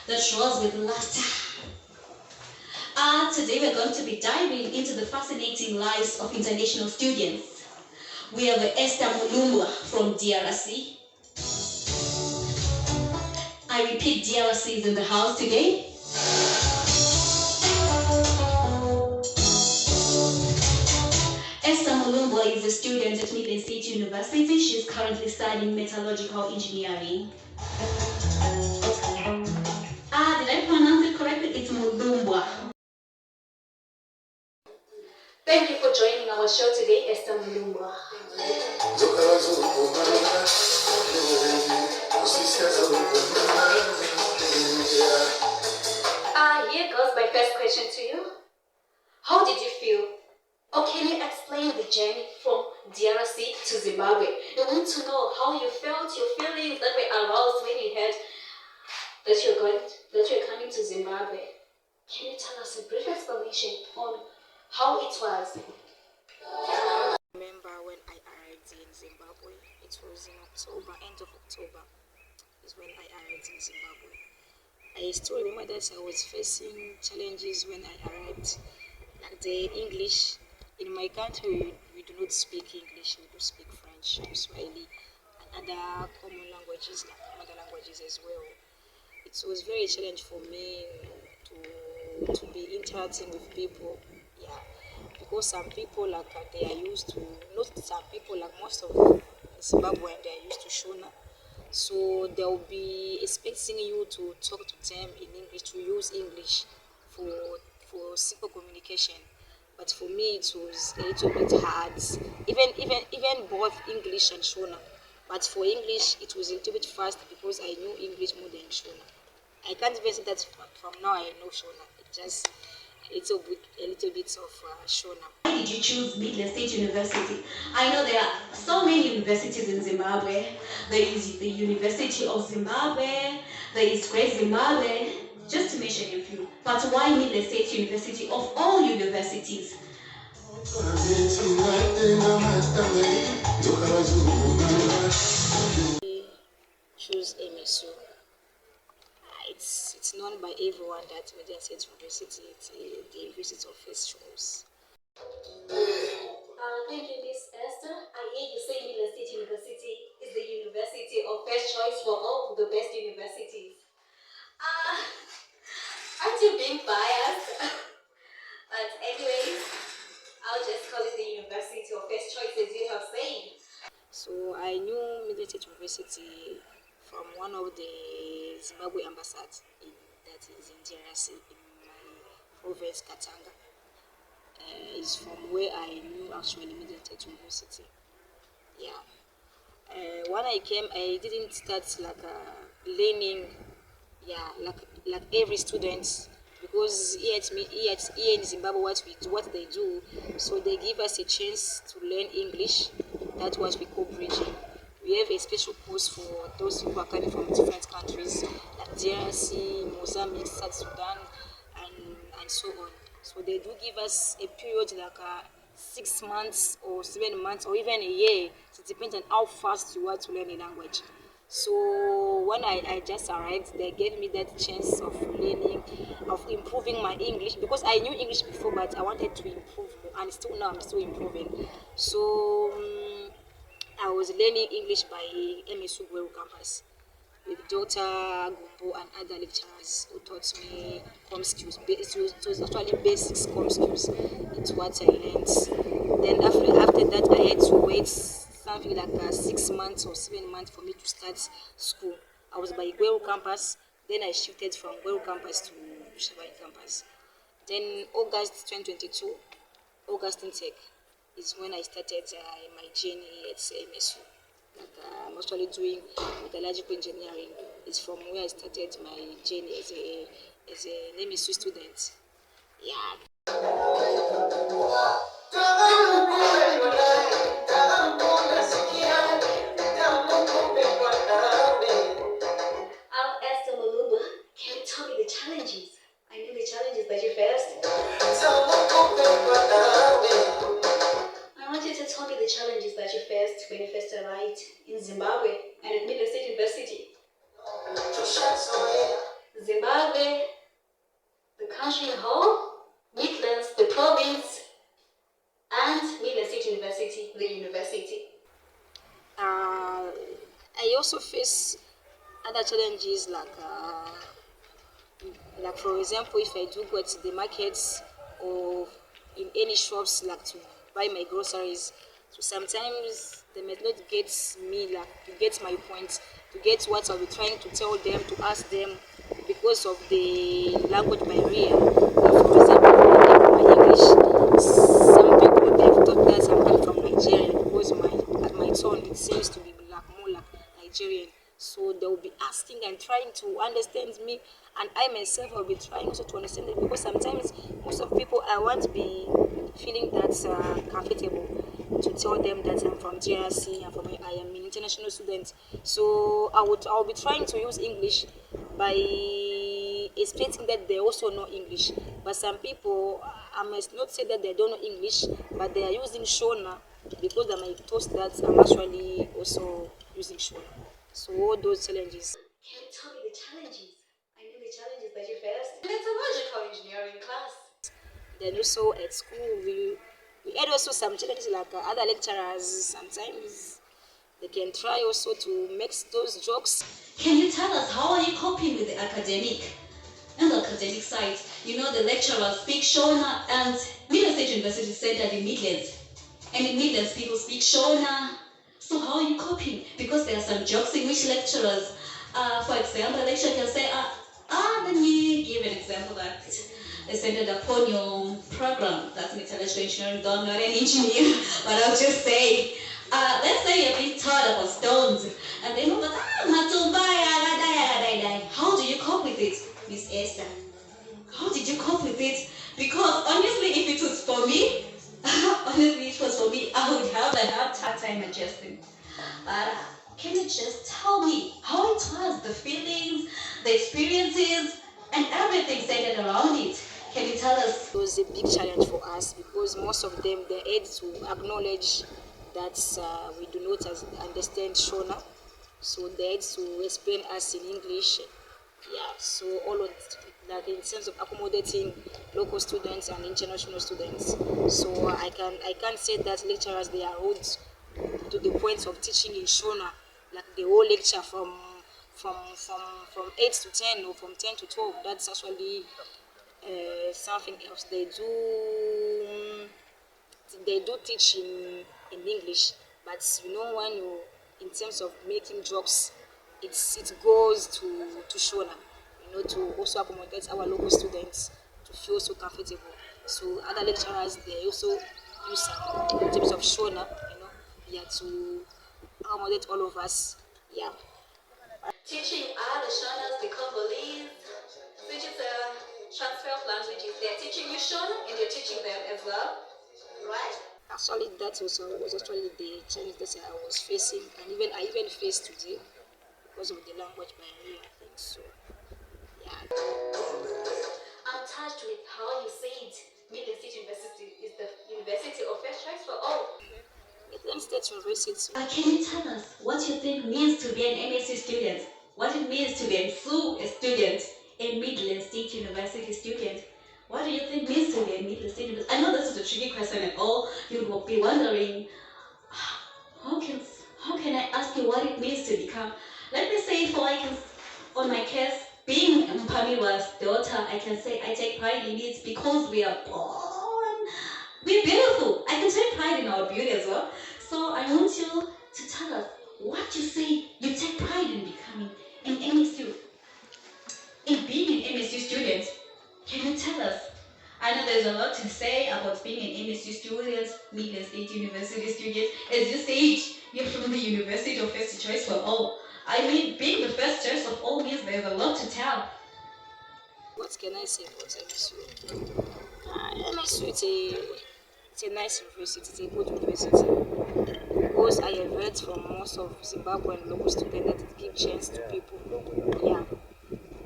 that rolls with laughter. Today we're going to be diving into the fascinating lives of international students. We have Esther Mupamirwa from DRC. I repeat, DRC is in the house today. Esther Mupamirwa is a student at Midlands State University. She's currently studying metallurgical engineering. Did I pronounce it correctly? It's Mupamirwa. Thank you for joining our show today, Esther Mupamirwa. Here goes my first question to you. How did you feel? Or can you explain the journey from DRC to Zimbabwe? I want to know how you felt, your feelings that were aroused when you heard that you're coming to Zimbabwe. Can you tell us a brief explanation on how it was? I remember when I arrived in Zimbabwe. It was in October, end of October is when I arrived in Zimbabwe. I still remember that I was facing challenges when I arrived. Like the English, in my country we do not speak English, we do speak French, Swahili, and other common languages, like mother languages as well. It was very challenging for me to be interacting with people, yeah, because some people they are used to, not some people, like most of Zimbabwean, they are used to Shona. So they'll be expecting you to talk to them in English, to use English for simple communication. But for me, it was a little bit hard, even both English and Shona. But for English, it was a little bit fast because I knew English more than Shona. I can't even say that from now I know Shona. It's just a little bit of Shona. Why did you choose Midlands State University? I know there are so many universities in Zimbabwe. There is the University of Zimbabwe, there is Great Zimbabwe, just to mention a few. But why Midlands State University of all universities? Choose MSU. It's known by everyone that Midlands State University is the university of first choice. Thank you, Miss Esther. I hear you say Midlands State University is the university of first choice for all the best universities. Aren't you being biased? But anyways, I'll just call it the university of first choice, as you have said. So I knew Midlands State University from one of the Zimbabwe ambassadors that is in DRC, in my province, Katanga. Is from where I knew actually Midlands State University. Yeah. When I came, I didn't start learning, yeah, like every student, because here in Zimbabwe what they do, so they give us a chance to learn English. That's what we call bridging. We have a special course for those who are coming from different countries, like DRC, Mozambique, South Sudan, and so on. So they do give us a period 6 months or 7 months or even a year. So it depends on how fast you want to learn a language. So when I just arrived, they gave me that chance of learning, of improving my English, because I knew English before, but I wanted to improve more, and still now I'm still improving. So I was learning English by MSU campus with Dr. Gumbo and other lecturers who taught me com skills. It was actually basics com skills. It's what I learned. Then after that, I had to wait something like 6 months or 7 months for me to start school. I was by Gweru campus. Then I shifted from Gweru campus to Shabai campus. Then August 2022, August intake is when I started my journey at MSU. I'm actually doing metallurgical engineering. It's from where I started my journey as an MSU student. Yeah. Esther Mupamirwa, can you tell me the challenges? I know the challenges that you faced. I want you to tell me the challenges that you faced when you first arrived in Zimbabwe and at Midlands State University. Zimbabwe, the country in whole, Midlands, the province, and Midlands State University, the university. I also face other challenges like for example, if I do go to the markets or in any shops like to buy my groceries, so sometimes they may not get me like to get my point, to get what I'll be trying to tell them, to ask them because of the language barrier. For example, like my English, some people they've thought that I'm coming from Nigeria because my tone it seems to be like more like Nigerian. So they will be asking and trying to understand me, and I myself will be trying also to understand them because sometimes most of people I want to be feeling that comfortable to tell them that I'm from GRC and I am an international student. So I'll be trying to use English by expecting that they also know English. But some people I must not say that they don't know English, but they are using Shona because they might thought that I'm actually also using Shona. So all those challenges. Can you tell me the challenges? I mean the challenges that you faced in metallurgical engineering class. Then also at school we had also some challenges like other lecturers sometimes they can try also to make those jokes. Can you tell us how are you coping with the academic and the academic side? You know the lecturers speak Shona and Midlands State University is centered in Midlands. And in Midlands people speak Shona. So how are you coping? Because there are some jokes in which lecturers, for example, a lecturer can say, let me give an example that is centered upon your program. That's metallurgical engineering, though I'm not an engineer, but I'll just say, let's say you're being taught about stones, and then over how do you cope with it, Miss Esther? How did you cope with it? Because honestly, if it was for me, I would have a hard time adjusting. But can you just tell me how it was, the feelings, the experiences, and everything centered around it? Can you tell us? It was a big challenge for us because most of them they had to acknowledge that we do not understand Shona, so they had to explain us in English. Yeah, so all of like in terms of accommodating local students and international students. So I can't say that lecturers they are rude to the point of teaching in Shona, like the whole lecture from 8 to 10 or from 10 to 12. That's actually something else. They do teach in English, but you know when you in terms of making jokes, it goes to Shona, you know, to also accommodate our local students to feel so comfortable. So other lecturers they also use some in terms of Shona, you know, yeah, to accommodate all of us. Yeah. Teaching other Shonas, the Congolese, which is a transfer of languages. They're teaching you Shona and you're teaching them as well, right? Actually, that was actually the challenge that I was facing, and I even face today because of the language barrier. I think so. Yeah. I'm touched with how you said Midlands State University is the university of first choice for all. Midlands State University. Can you tell us what you think means to be an MSc student? What it means to be a student, a Midlands State University student? What do you think means to be a Midlands State University? I know this is a tricky question at all. You will be wondering, how can I ask you what it means to become? Let me say, on my case, being Mupamirwa's daughter, I can say I take pride in it because we are born. We're beautiful. I can take pride in our beauty as well. So I want you to tell us what you say you take pride in becoming an MSU. In being an MSU student, can you tell us? I know there's a lot to say about being an MSU student, Midlands State University student. As you said, you're from the University of First Choice for All. I mean, being the first choice of all means there's a lot to tell. What can I say about MSU? MSU it's a nice university, it's a good university. Because I have heard from most of Zimbabwean local students that it gives chance to people. Yeah.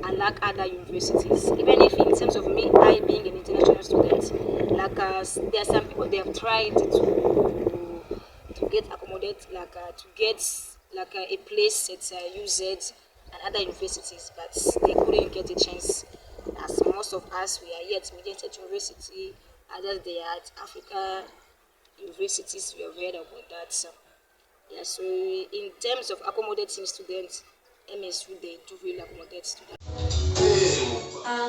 Unlike other universities. Even if in terms of me, I being an international student, like there are some people they have tried to get accommodate, to get a place at UZ and other universities, but they couldn't get a chance. As most of us, we are here at Midlands State University, others they are at Africa universities. We have heard about that. So, yeah, so in terms of accommodating students, MSU they do really accommodate students.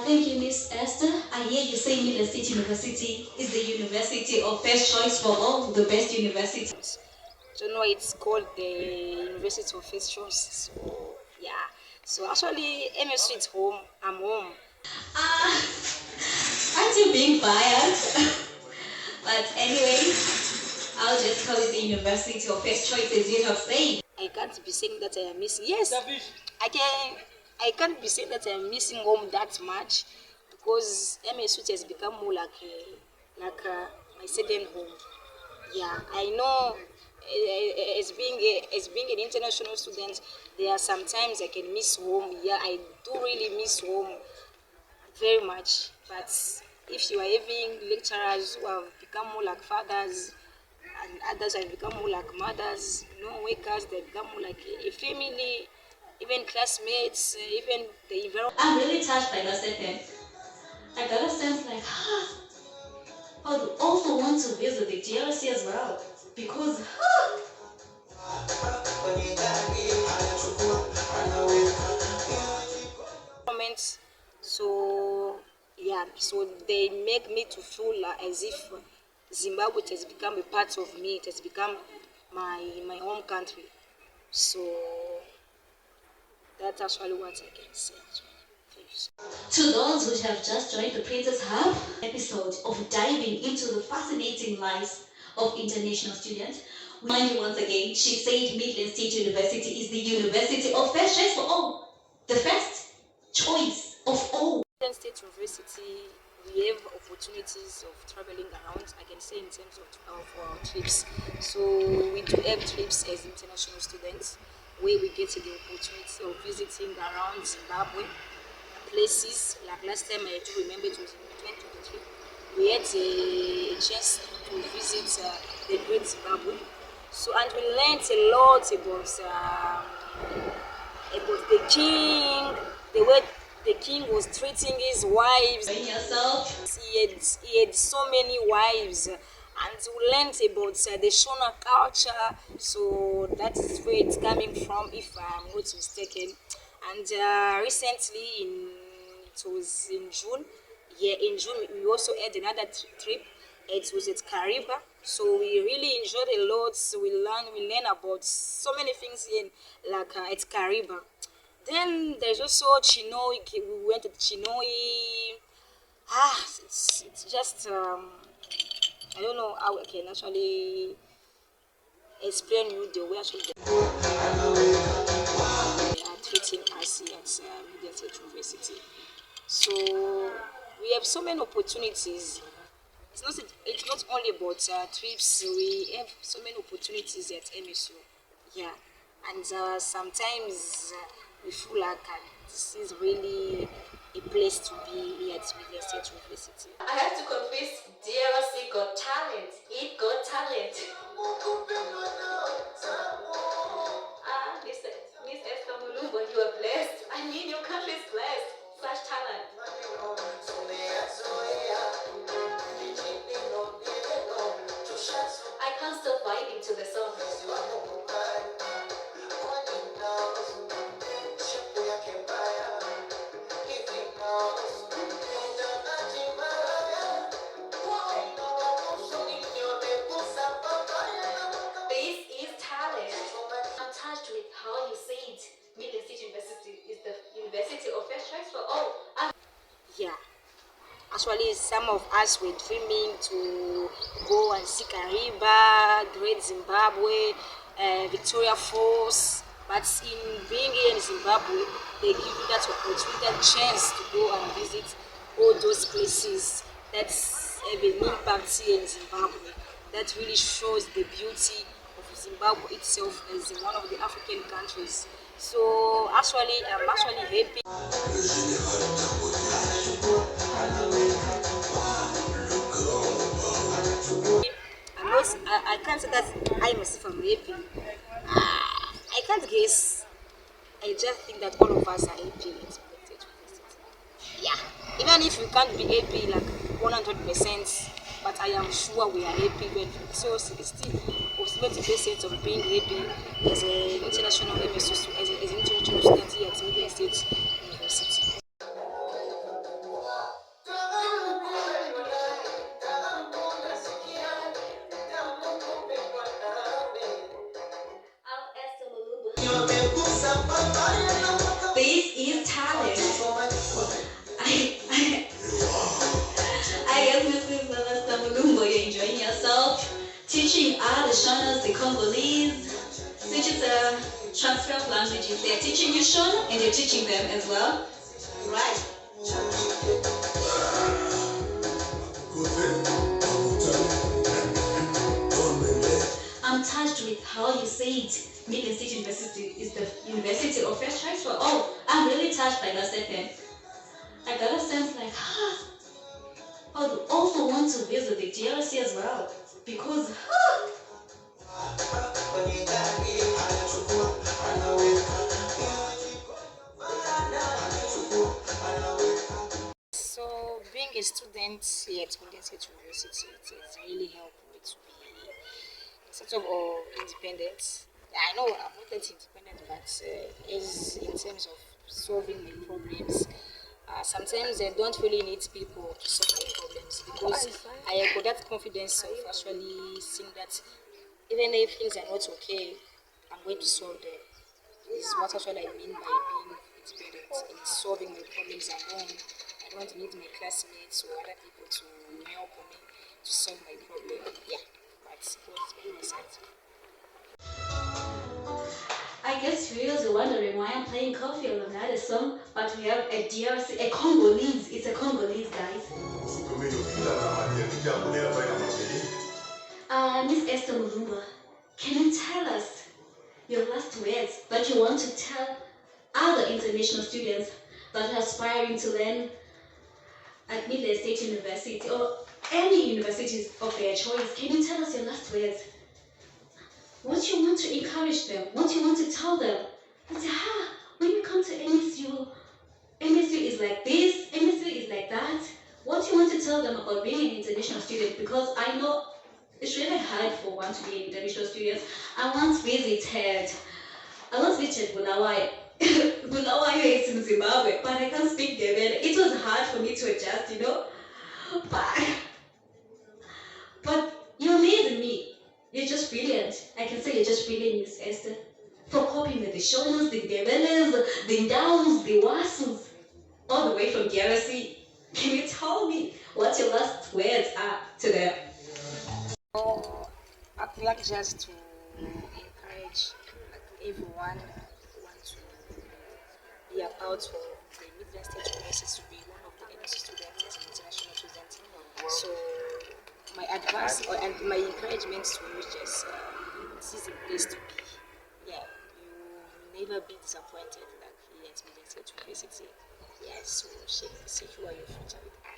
Thank you, Miss Esther. I hear you say Midlands State University is the university of first choice for all the best universities. So no, it's called the University of First Choice. So yeah. So actually, MSU is home. I'm home. Uh, aren't you being biased? But anyway, I'll just call it the university of first choice as you have said. I can't be saying that I am missing. Yes, I can. I can't be saying that I am missing home that much because MSU has become more like my second home. Yeah, I know. As being an international student, there are sometimes I can miss home. Yeah, I do really miss home very much. But if you are having lecturers who have become more like fathers, and others have become more like mothers, workers, they become more like a family, even classmates, even the environment. I'm really touched by that statement. I got a sense like, I would also want to visit the DRC as well because So yeah, so they make me to feel as if Zimbabwe has become a part of me. It has become my home country. So that's actually what I can say. to those who have just joined the Princess Hub episode of diving into the fascinating lives of international students, we remind you once again, she said Midlands State University is the university of first choice for all. The first choice of all. Midlands State University, we have opportunities of traveling around, I can say in terms of our trips. So we do have trips as international students where we get the opportunity of visiting around Zimbabwe, places. Like last time I do remember it was in 2023. We had a chance to visit the Great Zimbabwe. So and we learned a lot about the king, the way the king was treating his wives. Yourself. He had so many wives, and we learned about the Shona culture. So that is where it's coming from, if I'm not mistaken. And recently, it was in June. Yeah, in June we also had another trip. It was at Kariba. So we really enjoyed a lot. So we learn about so many things in like at Kariba. Then there's also Chinoi. We went to Chinoi. It's just I don't know how I can actually explain you the way actually they are treating us here at Midlands State University. So we have so many opportunities. It's not only about trips. We have so many opportunities at MSU. Yeah, and sometimes we feel like this is really a place to be here at Midlands State University. I have to confess, DRC got talent. It got talent. Miss Esther Mulumbo, you are blessed. I mean, your country is blessed. Such talent. I can't stop vibing to the song. This is talent. I'm touched with how you said Midlands State University is the university of first choice for all. Yeah. Actually, some of us were dreaming to go and see Kariba, Great Zimbabwe, Victoria Falls. But in being here in Zimbabwe, they give you that opportunity, that chance to go and visit all those places that have an impact here in Zimbabwe. That really shows the beauty of Zimbabwe itself as one of the African countries. So actually, I'm actually happy. I can't say that I myself am happy. I can't guess. I I just think that all of us are AP in Midlands State University. Yeah. Even if you can't be AP like 100%, but I am sure we are AP when so it's still possibility basis of being AP as an international MSc student, as an international student here at Midlands State University. I'm Esther Malumba. This is talent. I guess Mrs. Esther Malumba, you're enjoying yourself, teaching other Shonas the Congolese, which is a transfer of languages. They're teaching you Shona and you're teaching them as well. Right. I'm touched with how you said Midlands State University is the university of first choice for all. I'm really touched by that statement. I got a sense like, I would also want to visit the DRC as well. Because, So being a student here at Midlands State University, it's really helped me to be sort of independent. I know I'm not that independent, but is in terms of solving my problems. Sometimes I don't really need people to solve my problems because I have got that confidence of actually seeing that even if things are not okay, I'm going to solve them. This is what actually I mean by being independent in solving my problems at home. I don't need my classmates or other people to help me to solve my problem. Yeah, but it was very nice. I guess viewers are wondering why I'm playing Coffee on another song, but we have a DRC, a Congolese. It's a Congolese, guys. Miss Esther Mulumba, can you tell us your last words that you want to tell other international students that are aspiring to learn at Midlands State University or any universities of their choice? Can you tell us your last words? What you want to encourage them? What you want to tell them? They say, when you come to MSU, MSU is like this, MSU is like that. What you want to tell them about being an international student? Because I know it's really hard for one to be an international student. I once visited Bulawayo. Bulawayo is in Zimbabwe, but I can't speak Ndebele. It was hard for me to adjust, you know. But you amaze me. You're just brilliant. I can say you're just brilliant, Miss Esther. For coping with the Shonas, the Ndebeles, the Ndowns, the Wasus, all the way from DRC. Can you tell me what your last words are to them? I'd like just to encourage everyone who wants to be about for the Midlands State University to be one of the MSc students as an international student. So my advice and my encouragement to you is just this is a place to be. Yeah, you never be disappointed like here at Midlands State University. Yeah, so secure your future with us.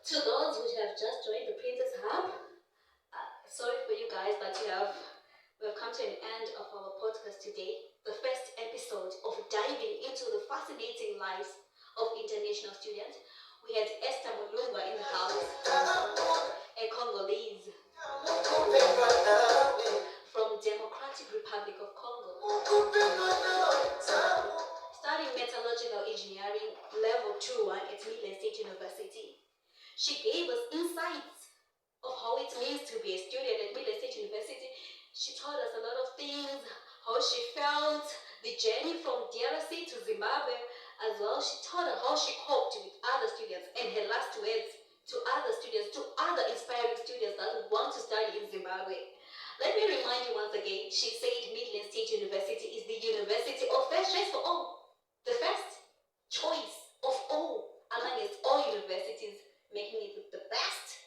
To those who have just joined the Princess Hub, sorry for you guys, but we've come to an end of our podcast today. The first episode of diving into the fascinating lives of international students. We had Esther Mulumba in the house, a Congolese from Democratic Republic of Congo, studying metallurgical engineering level 2-1 at Midlands State University. She gave us insights of how it means to be a student at Midlands State University. She taught us a lot of things, how she felt, the journey from DRC to Zimbabwe. As well, she taught us how she coped with other students and her last words to other students, to other inspiring students that want to study in Zimbabwe. Let me remind you once again, she said Midlands State University is the university of first choice for all. The first choice of all amongst all universities, making it the best.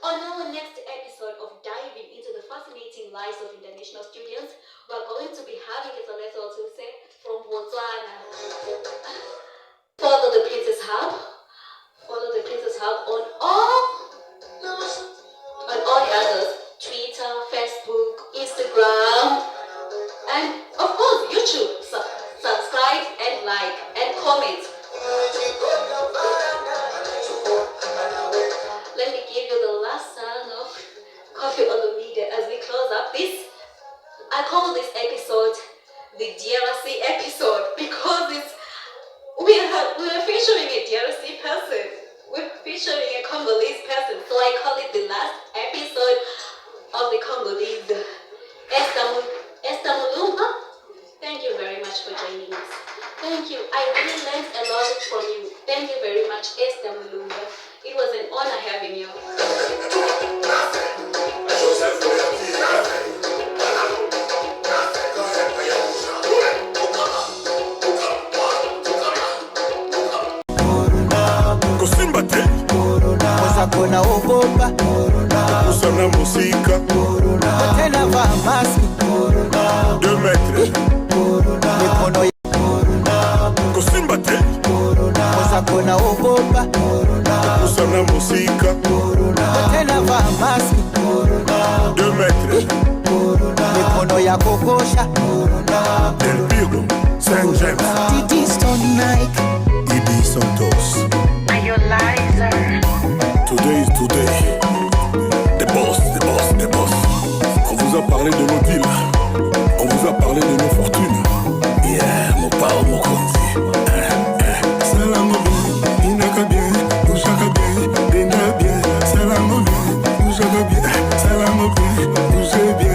On our next episode of diving into the fascinating lives of international students, we're going to be having a lesson to say from Botswana. Follow the Princess Hub. Follow the Princess Hub on all the others: Twitter, Facebook, Instagram, Coffee Olumide, as we close up this, I call this episode the DRC episode because we're featuring a DRC person. We're featuring a Congolese person, so I call it the last episode of the Congolese. Esther Mulumba, thank you very much for joining us. Thank you. I really learned a lot from you. Thank you very much, Esther Mulumba. It was an honor having you. Kona ogopa kusana musika tena va maski 2 metres mikono kusimba te kona ogopa kusana musika tena va maski 2 metres mikono ya kokosha Del Piro Saint James Didi Stone Nike Idi Santos Today is today. The boss. On vous a parlé de nos deals. On vous a parlé de nos fortunes. Yeah, mon pao, mon konzi. Salam bien, inaka bien, oujaka bien, dena bien. Salam bien, oujaka bien, salam bien, oujé bien.